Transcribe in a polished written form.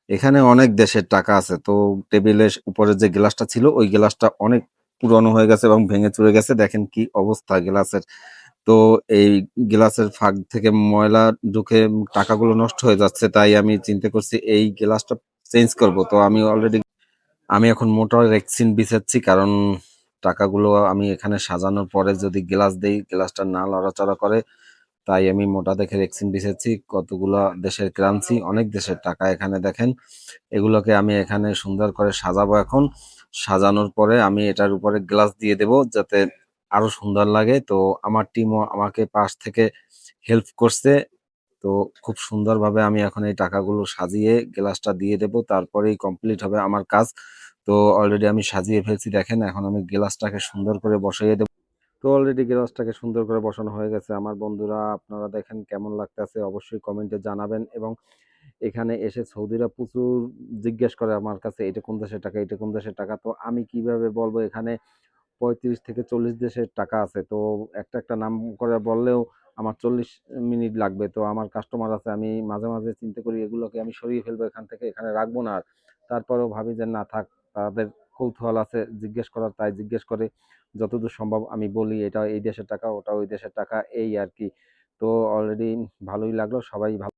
এখানে অনেক দেশের টাকা আছে। তো টেবিলের উপরে যে গ্লাসটা ছিল ওই গ্লাসটা অনেক পুরনো হয়ে গেছে এবং ভেঙে চুরে গেছে। দেখেন কি অবস্থা গ্লাসের। তো এই গ্লাসের ফাঁক থেকে ময়লা ঢুকে টাকাগুলো নষ্ট হয়ে যাচ্ছে। তাই আমি চিন্তা করছি এই গ্লাসটা চেঞ্জ করব। তো আমি এখন মোটর রেক্সিন বিছাচ্ছি, কারণ টাকাগুলো আমি এখানে সাজানোর পরে যদি গ্লাস দেই গ্লাসটা না লড়াচড়া করে, তাই আমি মোটা দেখে রেক্সিন বিছাচ্ছি। কতগুলা দেশের কারেন্সি, অনেক দেশের টাকা এখানে দেখেন। এগুলোকে আমি এখানে সুন্দর করে সাজাবো এখন। সাজানোর পরে আমি এটার উপরে গ্লাস দিয়ে দেব যাতে আরো সুন্দর লাগে। তো আমার টিমও আমাকে পাশ থেকে হেল্প করছে। তো খুব সুন্দরভাবে আমি এখন এই টাকাগুলো সাজিয়ে গ্লাসটা দিয়ে দেব, তারপরেই কমপ্লিট হবে আমার কাজ। তো অলরেডি আমি সাজিয়ে ফেলছি দেখেন, এখন আমি গ্লাসটাকে সুন্দর করে বসাইয়ে দেব। তো অলরেডি গ্লাসটাকে সুন্দর করে বসানো হয়ে গেছে আমার বন্ধুরা। আপনারা দেখেন কেমন লাগতেছে অবশ্যই কমেন্টে জানাবেন। এবং এখানে এসে সৌদিরা প্রচুর জিজ্ঞেস করে আমার কাছে, এটা কোন দেশের টাকা, এটা কোন দেশের টাকা। তো আমি কিভাবে বলবো, এখানে 35 থেকে 40 দেশের টাকা আছে। তো একটা একটা নাম করে বললেও আমার 40 মিনিট লাগবে। তো আমার কাস্টমার আছে, আমি মাঝে মাঝে চিন্তা করি এগুলোকে আমি সরিয়ে ফেলবো এখান থেকে, এখানে রাখবো না আর। তারপরেও ভাবি যে না থাক, তাদের কৌতূহল আছে জিজ্ঞেস করার, তাই জিজ্ঞেস করে। যতদূর সম্ভব আমি বলি এটা এই দেশের টাকা, ওটা ওই দেশের টাকা, এই আর কি। তো অলরেডি ভালোই লাগলো, সবাই ভালো